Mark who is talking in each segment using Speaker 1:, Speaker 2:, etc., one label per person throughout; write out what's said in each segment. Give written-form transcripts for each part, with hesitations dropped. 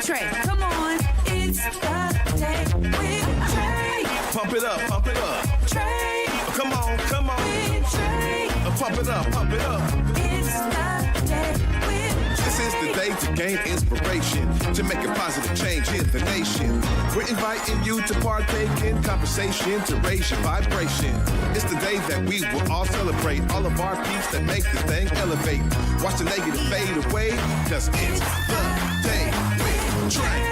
Speaker 1: Trae. Come on, it's the day with Trae.
Speaker 2: Pump it up, pump it up.
Speaker 1: Trae.
Speaker 2: Come on, come on.
Speaker 1: With Trae.
Speaker 2: Pump it up, pump it up.
Speaker 1: It's the day with Trae.
Speaker 2: This is the day to gain inspiration, to make a positive change in the nation. We're inviting you to partake in conversation, to raise your vibration. It's the day that we will all celebrate all of our peeps that make this thing elevate. Watch the negative fade away, cause it's the day with Trae.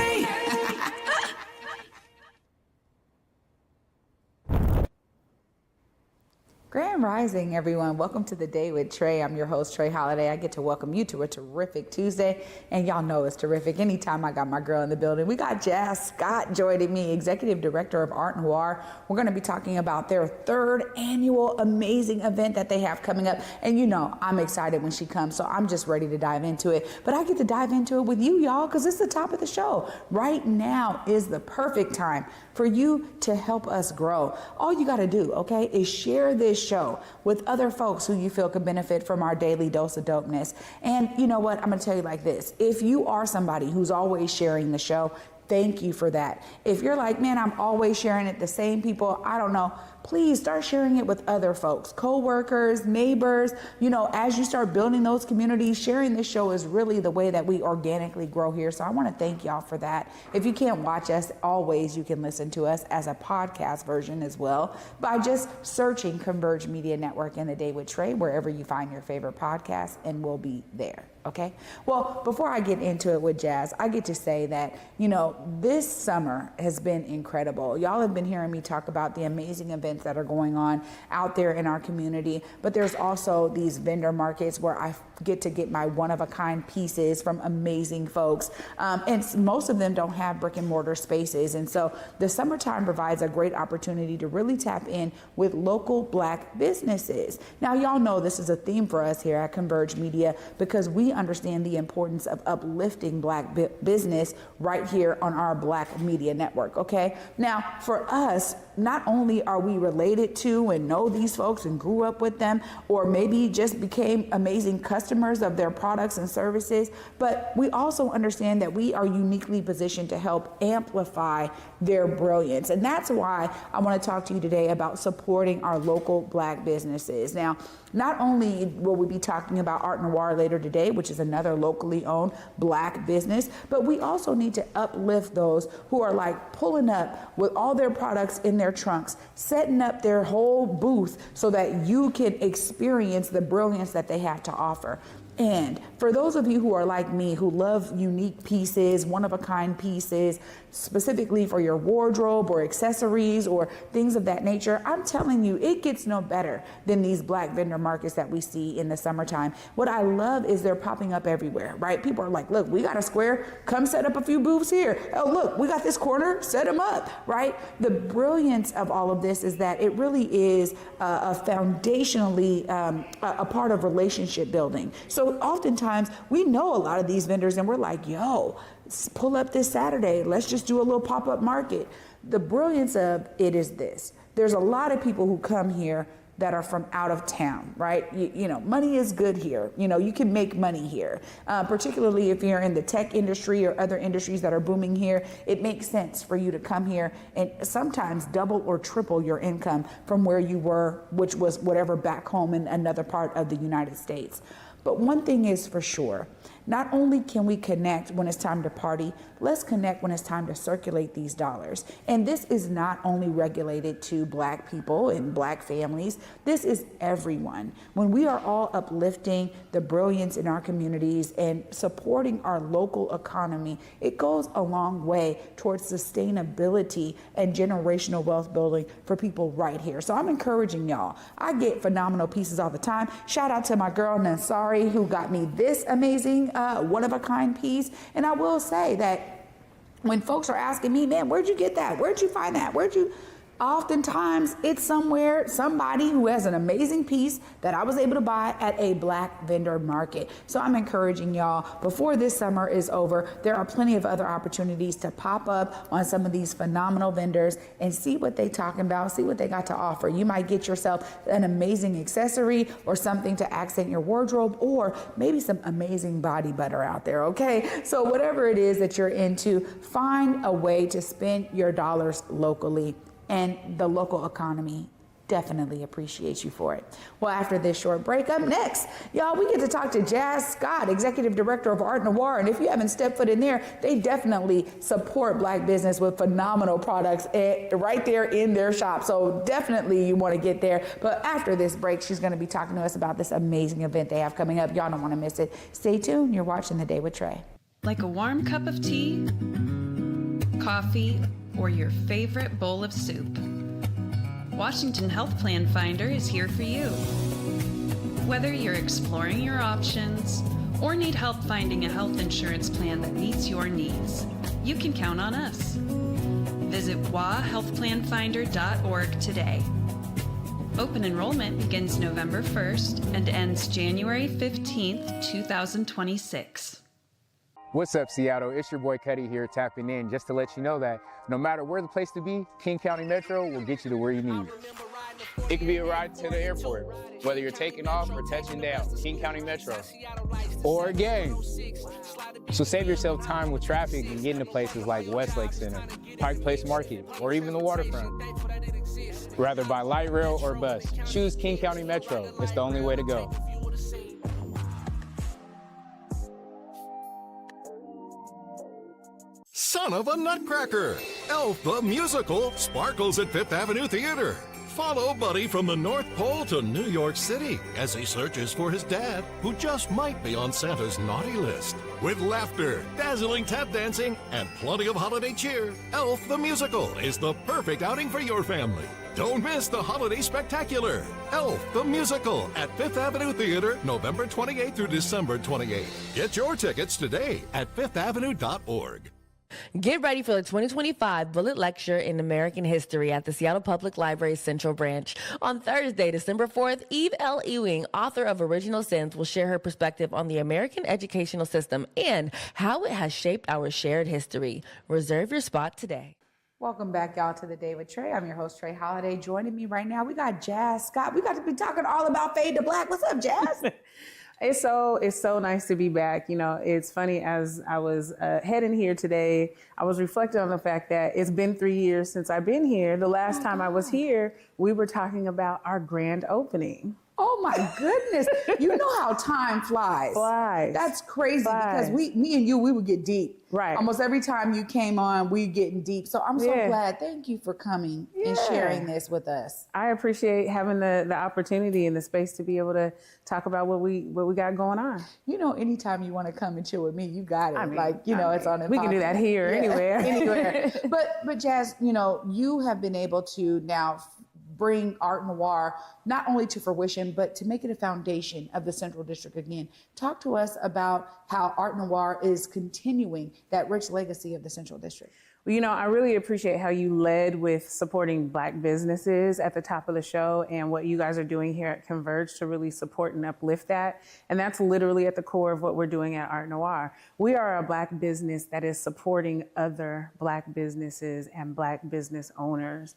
Speaker 3: Grand Rising, everyone. Welcome to the Day with Trae. I'm your host, Trae Holiday. I get to welcome you to a terrific Tuesday, and y'all know it's terrific anytime I got my girl in the building. We got Jazz Scott joining me, Executive Director of Art Noir. We're going to be talking about their third annual amazing event that they have coming up, and you know I'm excited when she comes, so I'm just ready to dive into it. But I get to dive into it with you, y'all, because it's the top of the show. Right now is the perfect time for you to help us grow. All you got to do, okay, is share this show with other folks who you feel could benefit from our daily dose of dopeness. And you know what? I'm going to tell you like this. If you are somebody who's always sharing the show, thank you for that. If you're like, man, I'm always sharing it, the same people, I don't know, please start sharing it with other folks, co-workers, neighbors. You know, as you start building those communities, sharing this show is really the way that we organically grow here. So I want to thank y'all for that. If you can't watch us, always you can listen to us as a podcast version as well by just searching Converge Media Network and The Day with Trae, wherever you find your favorite podcast, and we'll be there. Okay. Well, before I get into it with Jazz, I get to say that, you know, this summer has been incredible. Y'all have been hearing me talk about the amazing events that are going on out there in our community, but there's also these vendor markets where I get my one-of-a-kind pieces from amazing folks. And most of them don't have brick and mortar spaces. And so the summertime provides a great opportunity to really tap in with local Black businesses. Now, y'all know this is a theme for us here at Converge Media because we understand the importance of uplifting Black business right here on our Black media network, okay? Now, for us, not only are we related to and know these folks and grew up with them, or maybe just became amazing customers of their products and services, but we also understand that we are uniquely positioned to help amplify their brilliance. And that's why I want to talk to you today about supporting our local Black businesses. Now, not only will we be talking about Art Noir later today, which is another locally owned Black business, but we also need to uplift those who are like pulling up with all their products in their trunks, setting up their whole booth so that you can experience the brilliance that they have to offer. And for those of you who are like me, who love unique pieces, one-of-a-kind pieces, specifically for your wardrobe or accessories or things of that nature, I'm telling you, it gets no better than these Black vendor markets that we see in the summertime. What I love is they're popping up everywhere, right? People are like, look, we got a square, come set up a few booths here. Oh, look, we got this corner, set them up, right? The brilliance of all of this is that it really is a foundationally a part of relationship building. So oftentimes we know a lot of these vendors and we're like, yo, pull up this Saturday. Let's just do a little pop-up market. The brilliance of it is this. There's a lot of people who come here that are from out of town, right? You know, money is good here. You know, you can make money here, particularly if you're in the tech industry or other industries that are booming here. It makes sense for you to come here and sometimes double or triple your income from where you were, which was whatever back home in another part of the United States. But one thing is for sure, not only can we connect when it's time to party, let's connect when it's time to circulate these dollars. And this is not only regulated to Black people and Black families, this is everyone. When we are all uplifting the brilliance in our communities and supporting our local economy, it goes a long way towards sustainability and generational wealth building for people right here. So I'm encouraging y'all. I get phenomenal pieces all the time. Shout out to my girl Nansari, who got me this amazing one-of-a-kind piece. And I will say that when folks are asking me, man, where'd you get that? Where'd you find that? Oftentimes, it's somebody who has an amazing piece that I was able to buy at a black vendor market. So I'm encouraging y'all, before this summer is over, there are plenty of other opportunities to pop up on some of these phenomenal vendors and see what they talking about, see what they got to offer. You might get yourself an amazing accessory or something to accent your wardrobe, or maybe some amazing body butter out there, okay? So whatever it is that you're into, find a way to spend your dollars locally. And the local economy definitely appreciates you for it. Well, after this short break, up next, y'all, we get to talk to Jazz Scott, Executive Director of Art Noir. And if you haven't stepped foot in there, they definitely support Black business with phenomenal products right there in their shop. So definitely you want to get there. But after this break, she's going to be talking to us about this amazing event they have coming up. Y'all don't want to miss it. Stay tuned. You're watching The Day with Trae.
Speaker 4: Like a warm cup of tea, coffee, or your favorite bowl of soup, Washington Health Plan Finder is here for you. Whether you're exploring your options or need help finding a health insurance plan that meets your needs, you can count on us. Visit wahealthplanfinder.org today. Open enrollment begins November 1st and ends January 15th, 2026.
Speaker 5: What's up, Seattle? It's your boy Cuddy here, tapping in just to let you know that no matter where the place to be, King County Metro will get you to where you need. It could be a ride to the airport, whether you're taking off or touching down, King County Metro, or a game. So save yourself time with traffic and get into places like Westlake Center, Pike Place Market, or even the waterfront. Rather by light rail or bus, choose King County Metro. It's the only way to go.
Speaker 6: Son of a nutcracker! Elf the Musical sparkles at Fifth Avenue Theater. Follow Buddy from the North Pole to New York City as he searches for his dad, who just might be on Santa's naughty list. With laughter, dazzling tap dancing, and plenty of holiday cheer, Elf the Musical is the perfect outing for your family. Don't miss the holiday spectacular. Elf the Musical at Fifth Avenue Theater, November 28th through December 28th. Get your tickets today at fifthavenue.org.
Speaker 7: Get ready for the 2025 Bullet Lecture in American History at the Seattle Public Library Central Branch. On Thursday, December 4th, Eve L. Ewing, author of Original Sins, will share her perspective on the American educational system and how it has shaped our shared history. Reserve your spot today.
Speaker 3: Welcome back, y'all, to The Day with Trae. I'm your host, Trae Holiday. Joining me right now, we got Jazz Scott. We got to be talking all about Fade to Black. What's up, Jazz?
Speaker 8: It's so nice to be back. You know, it's funny, as I was heading here today, I was reflecting on the fact that it's been 3 years since I've been here. The last time I was here, we were talking about our grand opening.
Speaker 3: Oh my goodness. You know how time flies. That's crazy because me and you, we would get deep.
Speaker 8: Right.
Speaker 3: Almost every time you came on, we getting deep. So I'm so glad. Thank you for coming and sharing this with us.
Speaker 8: I appreciate having the opportunity and the space to be able to talk about what we got going on.
Speaker 3: You know, anytime you want to come and chill with me, you got it. It's on.
Speaker 8: We can do that here,
Speaker 3: anywhere. But Jazz, you know, you have been able to now bring Art Noir not only to fruition, but to make it a foundation of the Central District again. Talk to us about how Art Noir is continuing that rich legacy of the Central District.
Speaker 8: Well, you know, I really appreciate how you led with supporting Black businesses at the top of the show and what you guys are doing here at Converge to really support and uplift that. And that's literally at the core of what we're doing at Art Noir. We are a Black business that is supporting other Black businesses and Black business owners.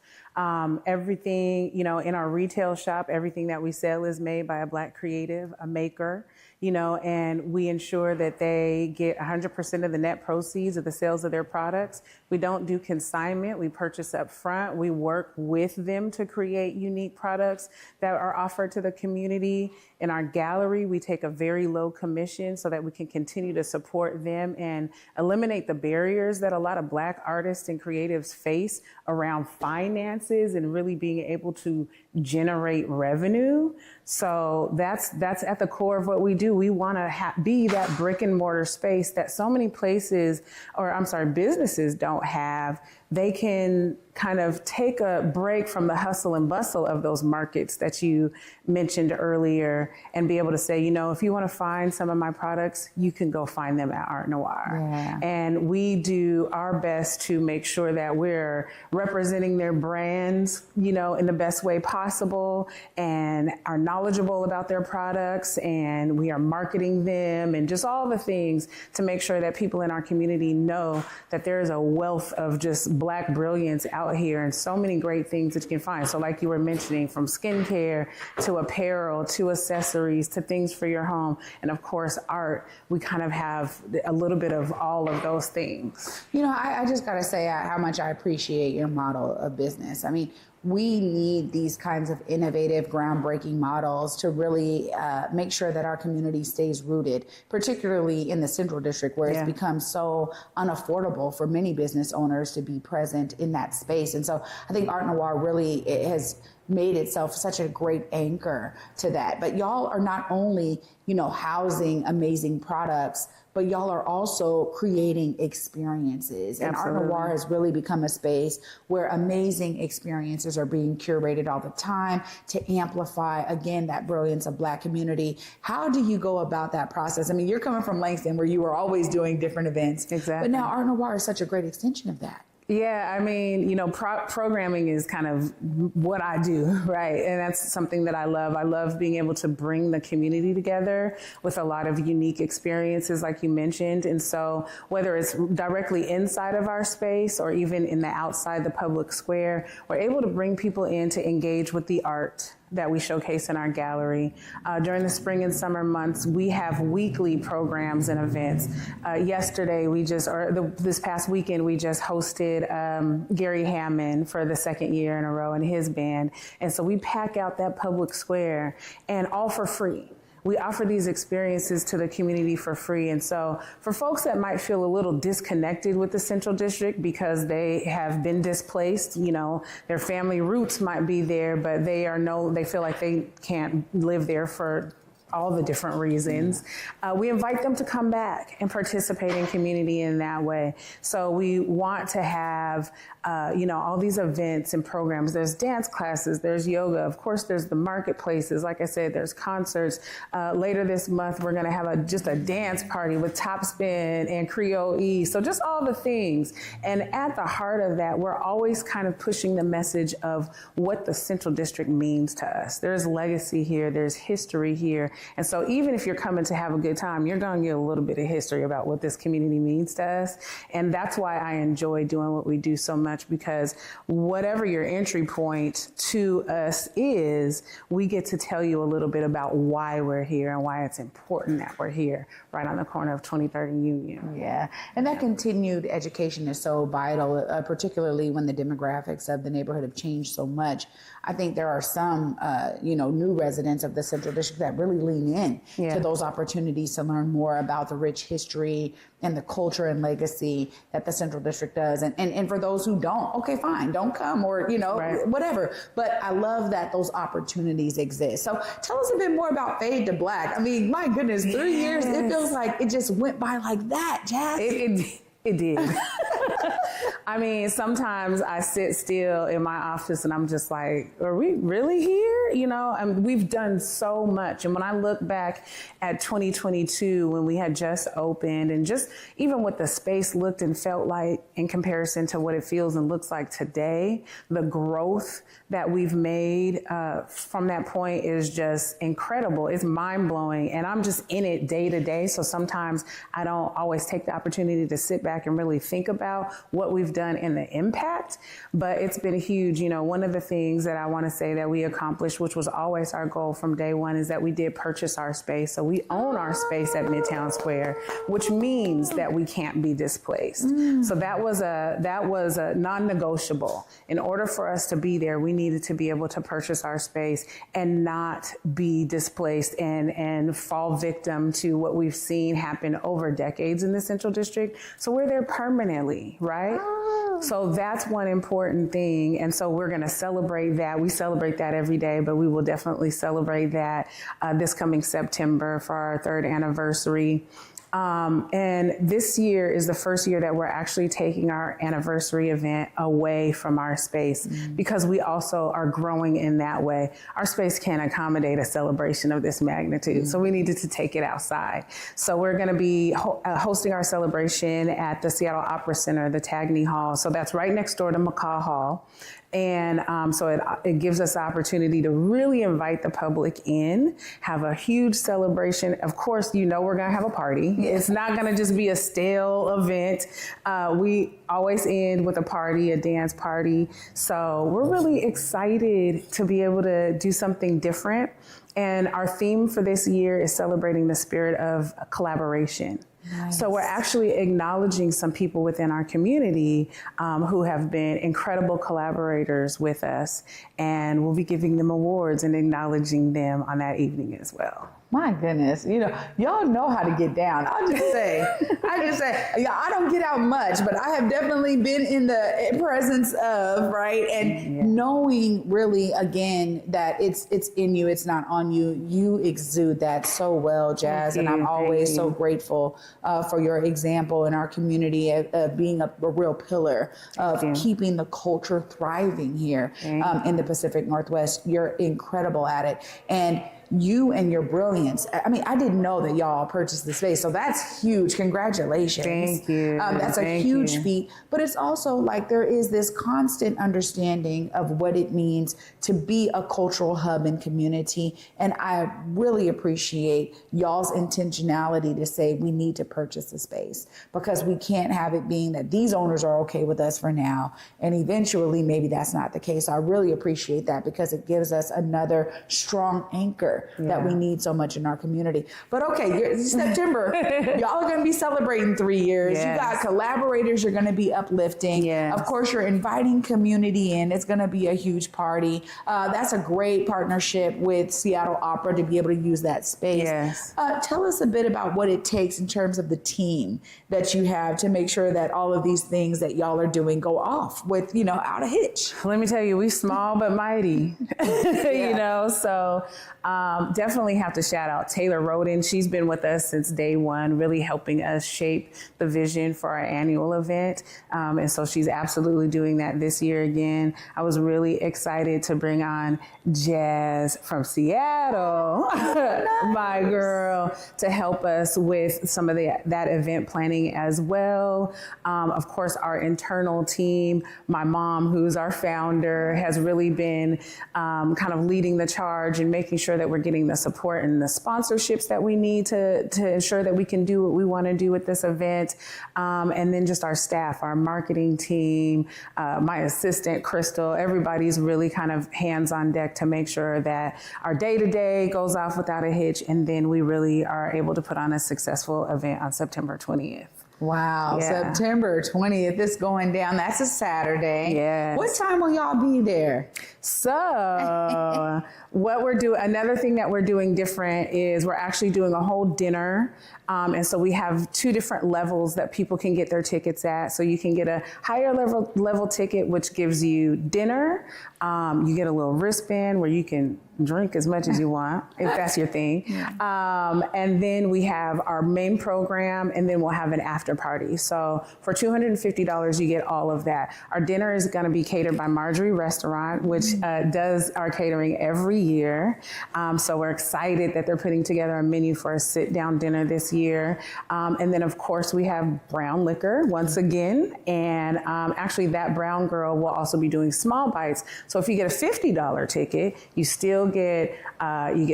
Speaker 8: Everything, you know, in our retail shop, everything that we sell is made by a Black creative, a maker, you know, and we ensure that they get 100% of the net proceeds of the sales of their products. We don't do consignment. We purchase up front. We work with them to create unique products that are offered to the community. In our gallery, we take a very low commission so that we can continue to support them and eliminate the barriers that a lot of Black artists and creatives face around finances and really being able to generate revenue. So that's at the core of what we do. We want to be that brick and mortar space that so many businesses don't have. They can kind of take a break from the hustle and bustle of those markets that you mentioned earlier and be able to say, if you want to find some of my products, you can go find them at Art Noir.
Speaker 3: Yeah.
Speaker 8: And we do our best to make sure that we're representing their brands, in the best way possible, and are knowledgeable about their products, and we are marketing them, and just all the things to make sure that people in our community know that there is a wealth of just Black brilliance out here and so many great things that you can find. So like you were mentioning, from skincare to apparel to accessories to things for your home, and of course art, we kind of have a little bit of all of those things.
Speaker 3: I just got to say how much I appreciate your model of business. I mean, we need these kinds of innovative, groundbreaking models to really make sure that our community stays rooted, particularly in the Central District, where it's become so unaffordable for many business owners to be present in that space. And so I think Art Noir really has made itself such a great anchor to that. But y'all are not only, housing amazing products, but y'all are also creating experiences. And
Speaker 8: Absolutely.
Speaker 3: Art Noir has really become a space where amazing experiences are being curated all the time to amplify, again, that brilliance of Black community. How do you go about that process? I mean, you're coming from Langston, where you were always doing different events.
Speaker 8: Exactly.
Speaker 3: But now Art Noir is such a great extension of that.
Speaker 8: Yeah, I mean, programming is kind of what I do, right? And that's something that I love. I love being able to bring the community together with a lot of unique experiences, like you mentioned. And so whether it's directly inside of our space or even in the outside, the public square, we're able to bring people in to engage with the art that we showcase in our gallery. During the spring and summer months, we have weekly programs and events. This past weekend, we just hosted Gary Hammond for the second year in a row and his band. And so we pack out that public square, and all for free. We offer these experiences to the community for free. And so for folks that might feel a little disconnected with the Central District because they have been displaced, their family roots might be there, but they feel like they can't live there for all the different reasons. We invite them to come back and participate in community in that way. So we want to have, all these events and programs. There's dance classes, there's yoga, of course there's the marketplaces. Like I said, there's concerts. Later this month, we're gonna have just a dance party with Topspin and Creole E. So just all the things. And at the heart of that, we're always kind of pushing the message of what the Central District means to us. There's legacy here, there's history here. And so even if you're coming to have a good time, you're going to get a little bit of history about what this community means to us. And that's why I enjoy doing what we do so much, because whatever your entry point to us is, we get to tell you a little bit about why we're here and why it's important that we're here right on the corner of 23rd and Union.
Speaker 3: Yeah, and that continued education is so vital, particularly when the demographics of the neighborhood have changed so much. I think there are some, new residents of the Central District that really lean in to those opportunities to learn more about the rich history and the culture and legacy that the Central District does. And for those who don't, okay, fine, don't come, or, whatever. But I love that those opportunities exist. So tell us a bit more about Fade to Black. I mean, my goodness, 3 years, it feels like it just went by like that, Jazz.
Speaker 8: It did. I mean, sometimes I sit still in my office and I'm just like, are we really here? We've done so much. And when I look back at 2022, when we had just opened, and just even what the space looked and felt like in comparison to what it feels and looks like today, the growth that we've made from that point is just incredible. It's mind blowing. And I'm just in it day to day. So sometimes I don't always take the opportunity to sit back and really think about what we've done and the impact, but it's been huge. One of the things that I want to say that we accomplished, which was always our goal from day one, is that we did purchase our space. So we own our space at Midtown Square, which means that we can't be displaced. So that was a non-negotiable. In order for us to be there, we needed to be able to purchase our space and not be displaced and fall victim to what we've seen happen over decades in the Central District. So we're there permanently, right? So that's one important thing. And so we're going to celebrate that. We celebrate that every day, but we will definitely celebrate that this coming September for our 3rd anniversary. And this year is the first year that we're actually taking our anniversary event away from our space because we also are growing in that way. Our space can't accommodate a celebration of this magnitude, so we needed to take it outside. So we're going to be hosting our celebration at the Seattle Opera Center, the Tagney Hall. So that's right next door to McCaw Hall. And so it gives us the opportunity to really invite the public in, have a huge celebration. Of course, we're going to have a party. It's not going to just be a stale event. We always end with a party, a dance party. So we're really excited to be able to do something different. And our theme for this year is celebrating the spirit of collaboration. Nice. So we're actually acknowledging some people within our community who have been incredible collaborators with us, and we'll be giving them awards and acknowledging them on that evening as well.
Speaker 3: My goodness, y'all know how to get down. I just say, I don't get out much, but I have definitely been in the presence of, right? And knowing really, again, that it's in you, it's not on you. You exude that so well, Jazz. And I'm always so grateful for your example in our community of being a real pillar of keeping the culture thriving here in the Pacific Northwest. You're incredible at it. And you and your brilliance. I mean, I didn't know that y'all purchased the space, so that's huge. Congratulations.
Speaker 8: Thank you.
Speaker 3: That's a huge feat. But it's also like there is this constant understanding of what it means to be a cultural hub and community. And I really appreciate y'all's intentionality to say we need to purchase the space, because we can't have it being that these owners are okay with us for now, and eventually maybe that's not the case. I really appreciate that, because it gives us another strong anchor that we need so much in our community. But okay, September, y'all are going to be celebrating 3 years. Yes. You got collaborators you're going to be uplifting. Yes. Of course, you're inviting community in. It's going to be a huge party. That's a great partnership with Seattle Opera to be able to use that space. Yes. Tell us a bit about what it takes in terms of the team that you have to make sure that all of these things that y'all are doing go off with, out of hitch.
Speaker 8: Let me tell you, we small but mighty, so definitely have to shout out Taylor Roden. She's been with us since day one, really helping us shape the vision for our annual event. And so she's absolutely doing that this year again. I was really excited to bring on Jazz from Seattle, my girl, to help us with some of that event planning as well. Of course, our internal team, my mom, who's our founder, has really been kind of leading the charge and making sure that we're getting the support and the sponsorships that we need to ensure that we can do what we want to do with this event. And then just our staff, our marketing team, my assistant, Crystal, everybody's really kind of hands on deck to make sure that our day-to-day goes off without a hitch. And then we really are able to put on a successful event on September 20th.
Speaker 3: Wow. Yeah. September 20th is going down. That's a Saturday.
Speaker 8: Yes.
Speaker 3: What time will y'all be there?
Speaker 8: So what we're doing, another thing that we're doing different is we're actually doing a whole dinner. And so we have 2 different levels that people can get their tickets at. So you can get a higher level ticket, which gives you dinner. You get a little wristband where you can drink as much as you want, if that's your thing. And then we have our main program, and then we'll have an after party. So for $250, you get all of that. Our dinner is going to be catered by Marjorie Restaurant, which does our catering every year. So we're excited that they're putting together a menu for a sit-down dinner this year. And then, of course, we have brown liquor once again. And actually, that brown girl will also be doing small bites. So if you get a $50 ticket, you still get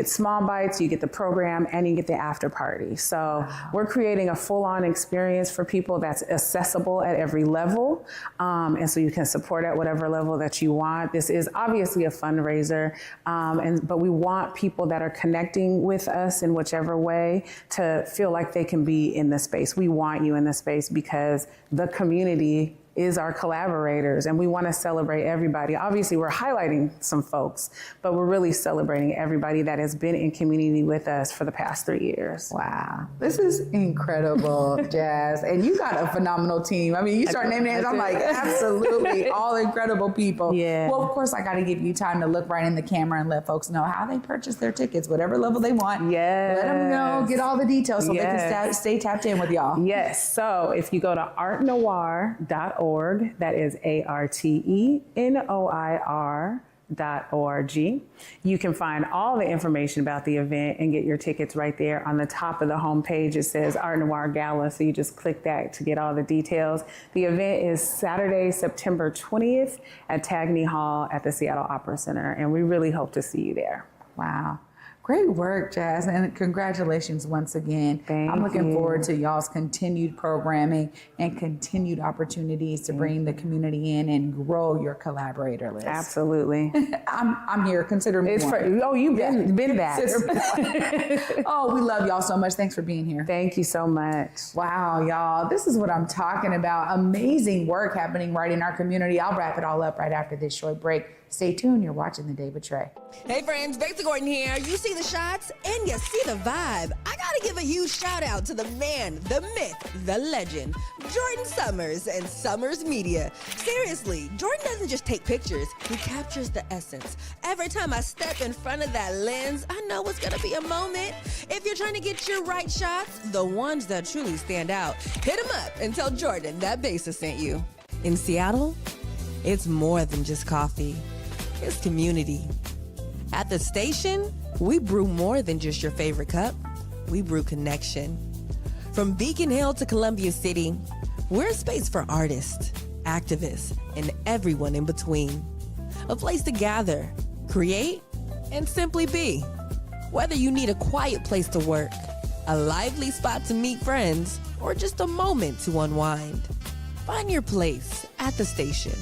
Speaker 8: small bites, you get the program, and you get the after party. So we're creating a full-on experience for people that's accessible at every level. And so you can support at whatever level that you want. This is obviously a fundraiser, but we want people that are connecting with us in whichever way to feel like they can be in the space. We want you in the space because the community is our collaborators, and we want to celebrate everybody. Obviously, we're highlighting some folks, but we're really celebrating everybody that has been in community with us for the past 3 years.
Speaker 3: Wow, this is incredible, Jazz. And you got a phenomenal team. I mean, you start naming names, I'm like, absolutely, all incredible people.
Speaker 8: Yeah.
Speaker 3: Well, of course, I got to give you time to look right in the camera and let folks know how they purchase their tickets, whatever level they want.
Speaker 8: Yes.
Speaker 3: Let them know, get all the details so they can stay tapped in with y'all.
Speaker 8: Yes. So if you go to artnoir.org, that is ARTENOIR.org, you can find all the information about the event and get your tickets right there. On the top of the homepage, it says Art Noir Gala, so you just click that to get all the details. The event is Saturday, September 20th at Tagney Hall at the Seattle Opera Center, and we really hope to see you there.
Speaker 3: Wow. Great work, Jazz, and congratulations once again. I'm looking forward to y'all's continued programming and continued opportunities to bring the community in and grow your collaborator list.
Speaker 8: Absolutely.
Speaker 3: I'm here. Consider me one.
Speaker 8: You've been that.
Speaker 3: Oh, we love y'all so much. Thanks for being here.
Speaker 8: Thank you so much.
Speaker 3: Wow, y'all. This is what I'm talking about. Amazing work happening right in our community. I'll wrap it all up right after this short break. Stay tuned. You're watching The Day with Trae.
Speaker 9: Hey friends, Baker Gordon here. You see the shots and you see the vibe. I gotta give a huge shout out to the man, the myth, the legend, Jordan Summers and Summers Media. Seriously, Jordan doesn't just take pictures, he captures the essence. Every time I step in front of that lens, I know it's gonna be a moment. If you're trying to get your right shots, the ones that truly stand out, hit him up and tell Jordan that Besa sent you. In Seattle, it's more than just coffee. It's community. At the station, we brew more than just your favorite cup. We brew connection. From Beacon Hill to Columbia City, we're a space for artists, activists, and everyone in between. A place to gather, create, and simply be. Whether you need a quiet place to work, a lively spot to meet friends, or just a moment to unwind, find your place at the station.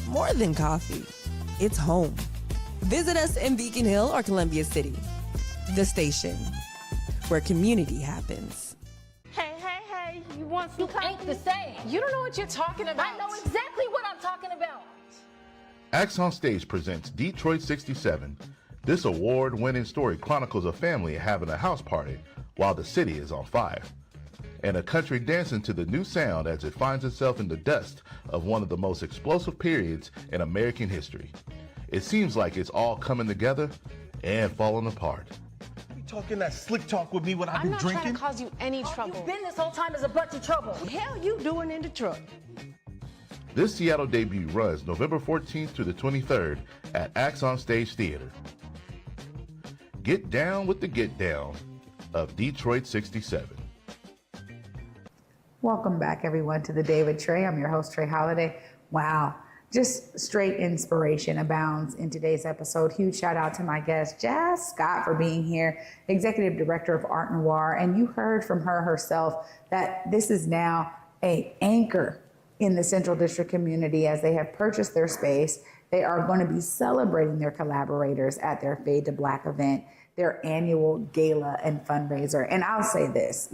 Speaker 9: More than coffee. It's home. Visit us in Beacon Hill or Columbia City. The station, where community happens.
Speaker 10: Hey, you want some coffee? Ain't the same. You don't know what you're talking about. I know exactly what I'm talking about.
Speaker 11: Acts on Stage presents Detroit 67. This award-winning story chronicles a family having a house party while the city is on fire, and a country dancing to the new sound as it finds itself in the dust of one of the most explosive periods in American history. It seems like it's all coming together and falling apart.
Speaker 12: You talking that slick talk with me when I've been drinking?
Speaker 10: I'm not trying to cause you any trouble. You've been this whole time as a bunch of trouble. What the hell you doing in Detroit?
Speaker 11: This Seattle debut runs November 14th to the 23rd at Acts on Stage Theater. Get down with the get down of Detroit 67.
Speaker 3: Welcome back, everyone, to The Day with Trae. I'm your host, Trae Holiday. Wow, just straight inspiration abounds in today's episode. Huge shout out to my guest, Jazz Scott, for being here, Executive Director of Art Noir. And you heard from her herself that this is now an anchor in the Central District community as they have purchased their space. They are going to be celebrating their collaborators at their Fade to Black event, their annual gala and fundraiser. And I'll say this,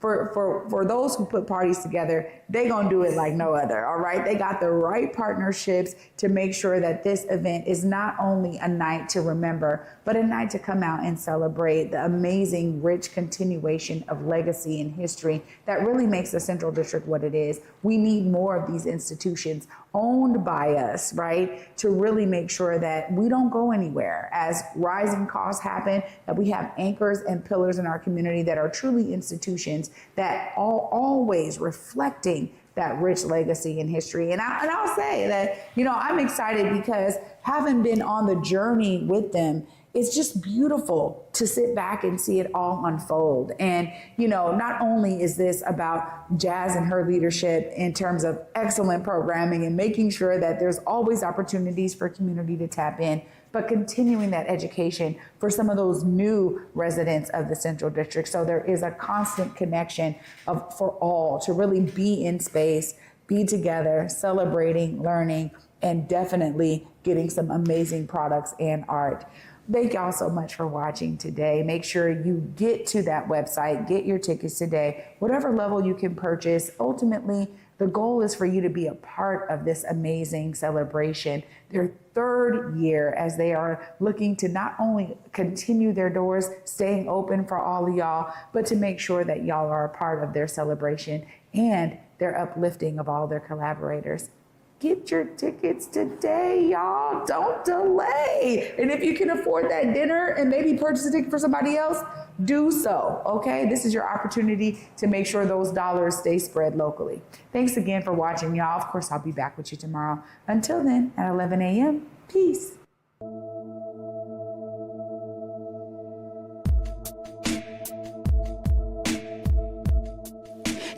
Speaker 3: for those who put parties together, they gonna do it like no other, all right? They got the right partnerships to make sure that this event is not only a night to remember, but a night to come out and celebrate the amazing, rich continuation of legacy and history that really makes the Central District what it is. We need more of these institutions owned by us, right? To really make sure that we don't go anywhere as rising costs happen, that we have anchors and pillars in our community that are truly institutions that are always reflecting that rich legacy and history. And I'll say that, I'm excited because having been on the journey with them, it's just beautiful to sit back and see it all unfold. And, not only is this about Jazz and her leadership in terms of excellent programming and making sure that there's always opportunities for community to tap in, but continuing that education for some of those new residents of the Central District. So there is a constant connection for all to really be in space, be together, celebrating, learning, and definitely getting some amazing products and art. Thank y'all so much for watching today. Make sure you get to that website, get your tickets today, whatever level you can purchase. Ultimately, The goal is for you to be a part of this amazing celebration, their third year, as they are looking to not only continue their doors, staying open for all of y'all, but to make sure that y'all are a part of their celebration and their uplifting of all their collaborators. Get your tickets today, y'all. Don't delay. And if you can afford that dinner and maybe purchase a ticket for somebody else, do so, okay? This is your opportunity to make sure those dollars stay spread locally. Thanks again for watching, y'all. Of course, I'll be back with you tomorrow. Until then, at 11 a.m., peace.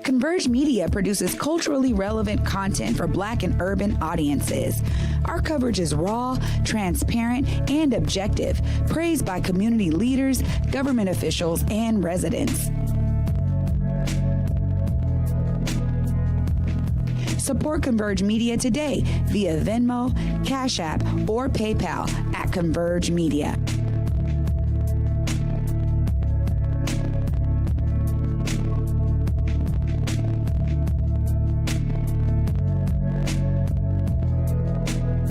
Speaker 3: Converge Media produces culturally relevant content for Black and urban audiences. Our coverage is raw, transparent, and objective, praised by community leaders, government officials, and residents. Support Converge Media today via Venmo, Cash App, or PayPal at Converge Media.